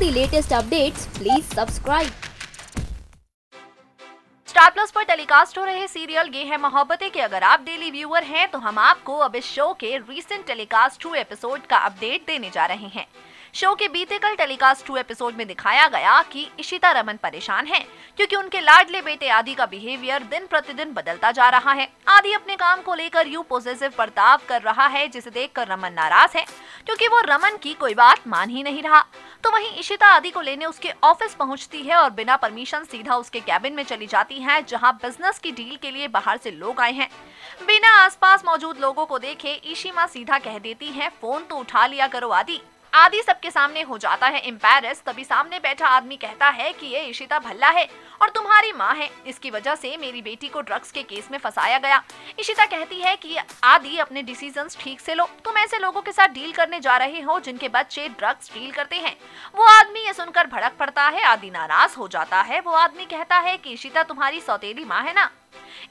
the latest updates, please subscribe. Star plus पर telecast हो रहे सीरियल ये है मोहब्बतें के अगर आप डेली व्यूअर हैं तो हम आपको अब इस शो के रीसेंट टेलीकास्ट 2 एपिसोड का अपडेट देने जा रहे हैं। शो के बीते कल टेलीकास्ट 2 एपिसोड में दिखाया गया कि इशिता रमन परेशान हैं क्योंकि उनके लाडले बेटे आदि का बिहेवियर दिन प्रतिदिन बदलता जा रहा है। आदि अपने काम को लेकर यूं पॉजिटिव बर्ताव कर रहा है जिसे देखकर रमन नाराज है क्योंकि वो रमन की कोई बात मान ही नहीं रहा। तो वहीं इशिता आदि को लेने उसके ऑफिस पहुंचती है और बिना परमिशन सीधा उसके कैबिन में चली जाती है जहां बिजनेस की डील के लिए बाहर से लोग आए हैं। बिना आसपास मौजूद लोगों को देखे इशिमा सीधा कह देती है फोन तो उठा लिया करो आदि। आदि सबके सामने हो जाता है एम्बैरेस। तभी सामने बैठा आदमी कहता है कि ये इशिता भल्ला है और तुम्हारी माँ है, इसकी वजह से मेरी बेटी को ड्रग्स के केस में फंसाया गया। इशिता कहती है कि आदि अपने डिसीजंस ठीक से लो, तुम ऐसे लोगों के साथ डील करने जा रहे हो जिनके बच्चे ड्रग्स डील करते हैं। वो आदमी ये सुनकर भड़क पड़ता है। आदि नाराज हो जाता है। वो आदमी कहता है कि इशिता तुम्हारी सौतेली माँ है ना।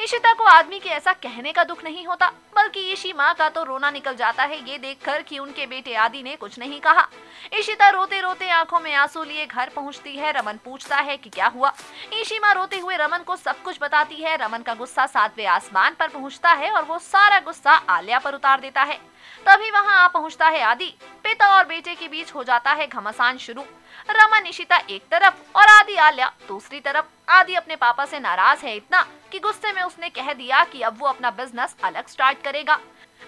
इशिता को आदमी के ऐसा कहने का दुख नहीं होता बल्कि इशी माँ का तो रोना निकल जाता है ये देखकर कि उनके बेटे आदि ने कुछ नहीं कहा। इशिता रोते रोते आंखों में आंसू लिए घर पहुंचती है। रमन पूछता है कि क्या हुआ। इशी माँ रोते हुए रमन को सब कुछ बताती है। रमन का गुस्सा 7वें आसमान पर पहुंचता है और वो सारा गुस्सा आलिया पर उतार देता है। तभी वहां आ पहुंचता है आदि। पिता और बेटे के बीच हो जाता है घमासान शुरू। रमन इशिता एक तरफ और आदि आलिया दूसरी तरफ। आदि अपने पापा से नाराज है इतना कि गुस्से में उसने कह दिया कि अब वो अपना बिजनेस अलग स्टार्ट करेगा।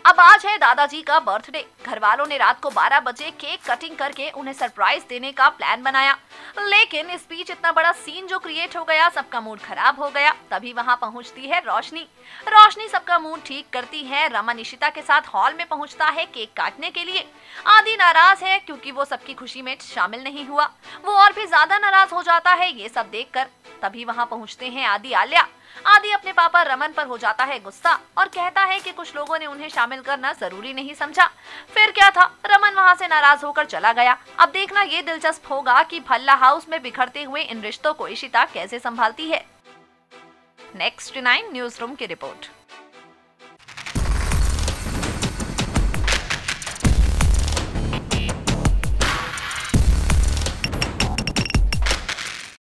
अब आज है दादाजी का बर्थडे। घर वालों ने रात को 12 बजे केक कटिंग करके उन्हें सरप्राइज देने का प्लान बनाया, लेकिन इस बीच इतना बड़ा सीन जो क्रिएट हो गया, सबका मूड खराब हो गया। तभी वहां पहुंचती है रोशनी। रोशनी सबका मूड ठीक करती है। रमन इशिता के साथ हॉल में पहुंचता है केक काटने के लिए। आदि नाराज है क्योंकि वो सबकी खुशी में शामिल नहीं हुआ। वो और भी ज्यादा नाराज हो जाता है ये सब देखकर। तभी वहां पहुंचते हैं आदि आलिया। आदि अपने पापा रमन पर हो जाता है गुस्सा और कहता है कि कुछ लोगों ने उन्हें शामिल करना जरूरी नहीं समझा। फिर क्या था, रमन वहां से नाराज होकर चला गया। अब देखना ये दिलचस्प होगा कि भल्ला हाउस में बिखरते हुए इन रिश्तों को इशिता कैसे संभालती है। नेक्स्ट 9 न्यूज रूम की रिपोर्ट।